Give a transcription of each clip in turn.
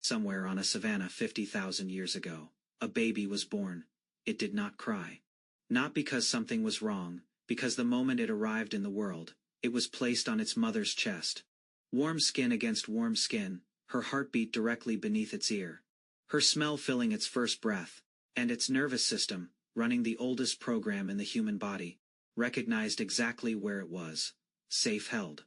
Somewhere on a savanna 50,000 years ago, a baby was born. It did not cry. Not because something was wrong, because the moment it arrived in the world, it was placed on its mother's chest. Warm skin against warm skin, her heartbeat directly beneath its ear. Her smell filling its first breath, and its nervous system, running the oldest program in the human body, recognized exactly where it was. Safe held.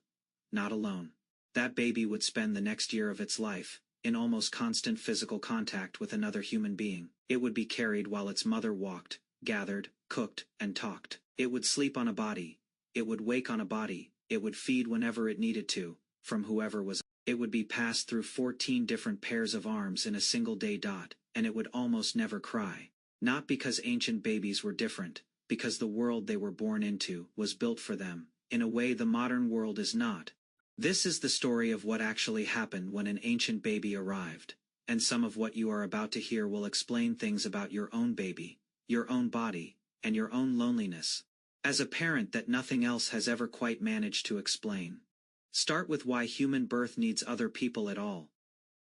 Not alone. That baby would spend the next year of its life, in almost constant physical contact with another human being. It would be carried while its mother walked, gathered, cooked, and talked. It would sleep on a body. It would wake on a body. It would feed whenever it needed to, from whoever was. It would be passed through 14 different pairs of arms in a single day. And it would almost never cry. Not because ancient babies were different, because the world they were born into was built for them, in a way the modern world is not. This is the story of what actually happened when an ancient baby arrived, and some of what you are about to hear will explain things about your own baby, your own body, and your own loneliness, as a parent that nothing else has ever quite managed to explain. Start with why human birth needs other people at all.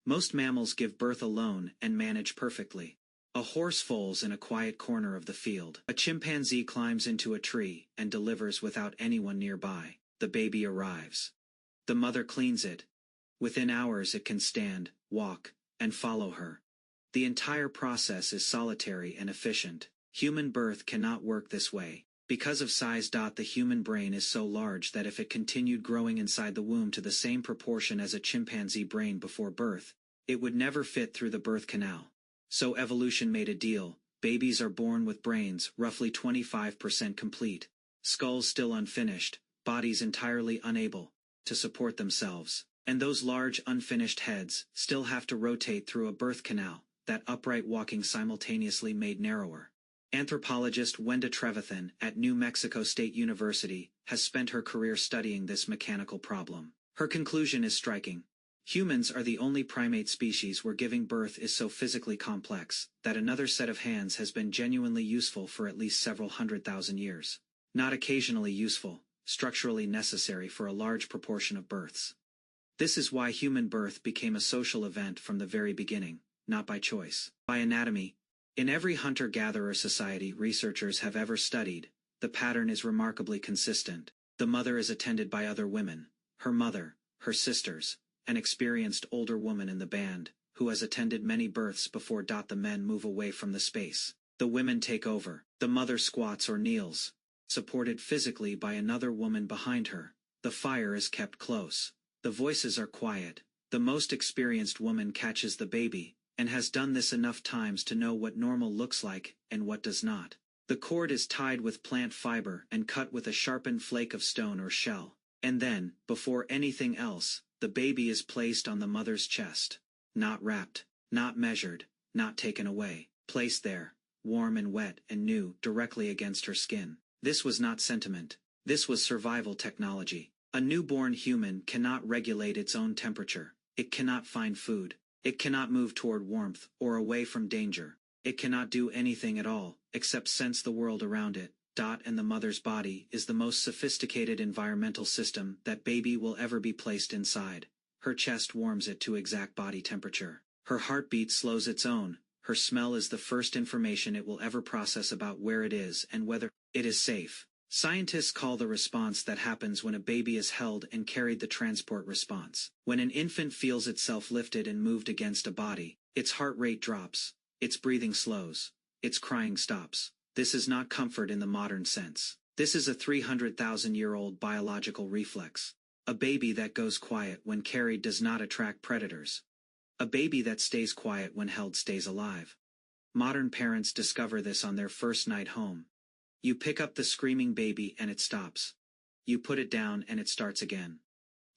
Most mammals give birth alone and manage perfectly. A horse foals in a quiet corner of the field. A chimpanzee climbs into a tree and delivers without anyone nearby. The baby arrives. The mother cleans it. Within hours it can stand, walk, and follow her. The entire process is solitary and efficient. Human birth cannot work this way. Because of size. The human brain is so large that if it continued growing inside the womb to the same proportion as a chimpanzee brain before birth, it would never fit through the birth canal. So evolution made a deal. Babies are born with brains roughly 25% complete, skulls still unfinished, bodies entirely unable to support themselves, and those large unfinished heads still have to rotate through a birth canal, that upright walking simultaneously made narrower. Anthropologist Wenda Trevathan at New Mexico State University has spent her career studying this mechanical problem. Her conclusion is striking. Humans are the only primate species where giving birth is so physically complex that another set of hands has been genuinely useful for at least several 100,000 years. Not occasionally useful, structurally necessary for a large proportion of births. This is why human birth became a social event from the very beginning, not by choice. By anatomy, in every hunter-gatherer society researchers have ever studied, the pattern is remarkably consistent. The mother is attended by other women, her mother, her sisters, an experienced older woman in the band, who has attended many births before. The men move away from the space. The women take over. The mother squats or kneels, supported physically by another woman behind her. The fire is kept close. The voices are quiet. The most experienced woman catches the baby, and has done this enough times to know what normal looks like and what does not. The cord is tied with plant fiber and cut with a sharpened flake of stone or shell. And then, before anything else, the baby is placed on the mother's chest. Not wrapped, not measured, not taken away. Placed there, warm and wet and new, directly against her skin. This was not sentiment. This was survival technology. A newborn human cannot regulate its own temperature. It cannot find food. It cannot move toward warmth or away from danger. It cannot do anything at all, except sense the world around it. And the mother's body is the most sophisticated environmental system that baby will ever be placed inside. Her chest warms it to exact body temperature. Her heartbeat slows its own. Her smell is the first information it will ever process about where it is and whether it is safe. Scientists call the response that happens when a baby is held and carried the transport response. When an infant feels itself lifted and moved against a body, its heart rate drops, its breathing slows, its crying stops. This is not comfort in the modern sense. This is a 300,000-year-old biological reflex. A baby that goes quiet when carried does not attract predators. A baby that stays quiet when held stays alive. Modern parents discover this on their first night home. You pick up the screaming baby and it stops. You put it down and it starts again.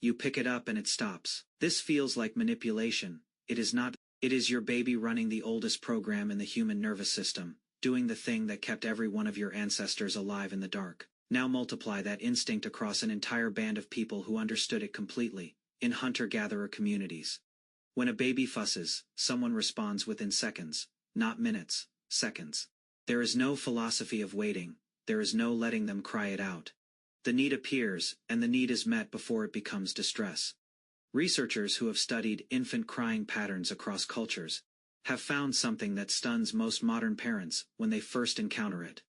You pick it up and it stops. This feels like manipulation. It is not. It is your baby running the oldest program in the human nervous system, doing the thing that kept every one of your ancestors alive in the dark. Now multiply that instinct across an entire band of people who understood it completely, in hunter-gatherer communities. When a baby fusses, someone responds within seconds, not minutes, seconds. There is no philosophy of waiting, there is no letting them cry it out. The need appears, and the need is met before it becomes distress. Researchers who have studied infant crying patterns across cultures have found something that stuns most modern parents when they first encounter it.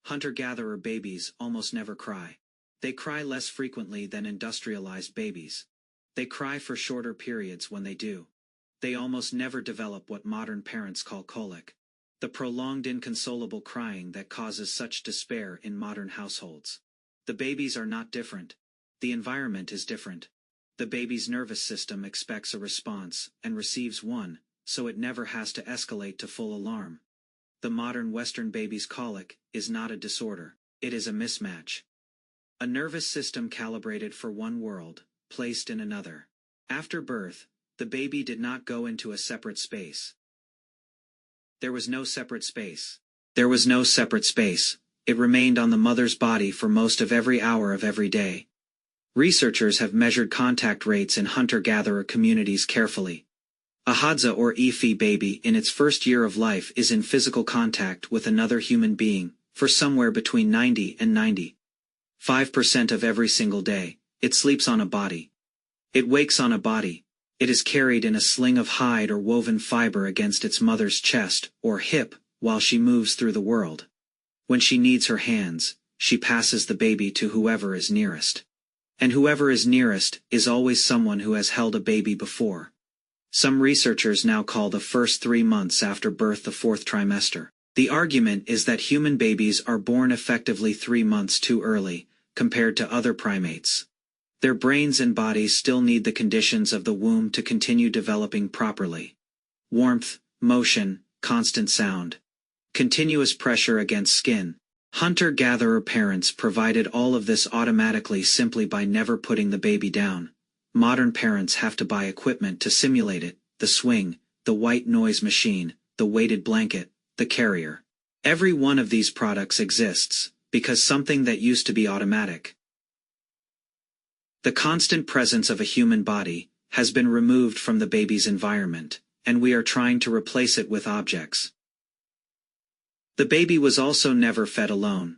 Hunter-gatherer babies almost never cry. They cry less frequently than industrialized babies. They cry for shorter periods when they do. They almost never develop what modern parents call colic, the prolonged inconsolable crying that causes such despair in modern households. The babies are not different. The environment is different. The baby's nervous system expects a response and receives one, so it never has to escalate to full alarm. The modern Western baby's colic is not a disorder, it is a mismatch. A nervous system calibrated for one world, placed in another. After birth, the baby did not go into a separate space. There was no separate space. There was no separate space. It remained on the mother's body for most of every hour of every day. Researchers have measured contact rates in hunter-gatherer communities carefully. A Hadza or Ifi baby in its first year of life is in physical contact with another human being for somewhere between 90 and 95% of every single day. It sleeps on a body. It wakes on a body. It is carried in a sling of hide or woven fiber against its mother's chest or hip while she moves through the world. When she needs her hands, she passes the baby to whoever is nearest. And whoever is nearest is always someone who has held a baby before. Some researchers now call the first 3 months after birth the fourth trimester. The argument is that human babies are born effectively 3 months too early, compared to other primates. Their brains and bodies still need the conditions of the womb to continue developing properly. Warmth, motion, constant sound. Continuous pressure against skin. Hunter-gatherer parents provided all of this automatically simply by never putting the baby down. Modern parents have to buy equipment to simulate it, the swing, the white noise machine, the weighted blanket, the carrier. Every one of these products exists, because something that used to be automatic, the constant presence of a human body, has been removed from the baby's environment, and we are trying to replace it with objects. The baby was also never fed alone.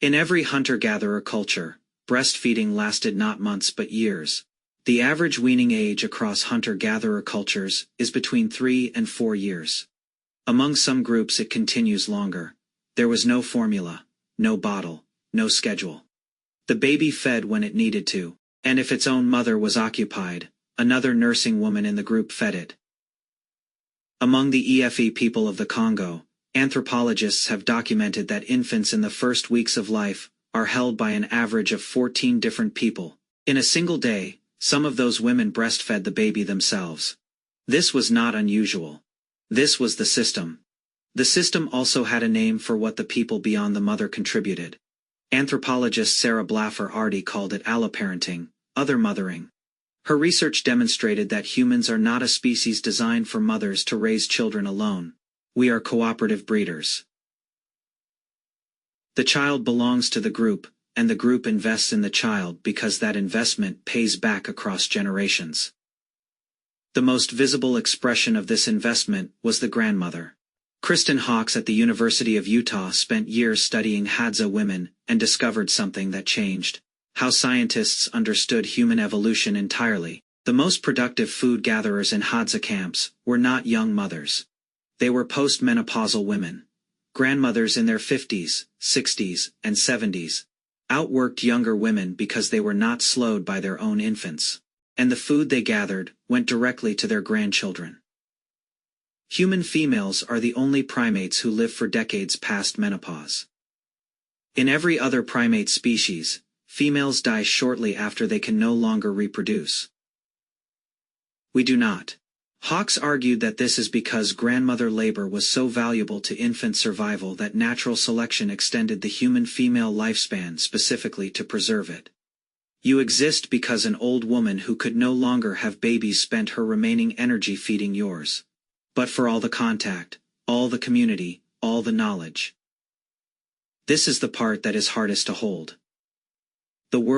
In every hunter-gatherer culture, breastfeeding lasted not months but years. The average weaning age across hunter-gatherer cultures is between 3 and 4 years. Among some groups it continues longer. There was no formula, no bottle, no schedule. The baby fed when it needed to, and if its own mother was occupied, another nursing woman in the group fed it. Among the Efe people of the Congo, anthropologists have documented that infants in the first weeks of life are held by an average of 14 different people. In a single day, some of those women breastfed the baby themselves. This was not unusual. This was the system. The system also had a name for what the people beyond the mother contributed. Anthropologist Sarah Blaffer-Ardy called it alloparenting, other mothering. Her research demonstrated that humans are not a species designed for mothers to raise children alone. We are cooperative breeders. The child belongs to the group, and the group invests in the child because that investment pays back across generations. The most visible expression of this investment was the grandmother. Kristen Hawkes at the University of Utah spent years studying Hadza women and discovered something that changed how scientists understood human evolution entirely. The most productive food gatherers in Hadza camps were not young mothers. They were post-menopausal women. Grandmothers in their 50s, 60s, and 70s outworked younger women because they were not slowed by their own infants, and the food they gathered went directly to their grandchildren. Human females are the only primates who live for decades past menopause. In every other primate species, females die shortly after they can no longer reproduce. We do not. Hawkes argued that this is because grandmother labor was so valuable to infant survival that natural selection extended the human female lifespan specifically to preserve it. You exist because an old woman who could no longer have babies spent her remaining energy feeding yours. But for all the contact, all the community, all the knowledge. This is the part that is hardest to hold. The world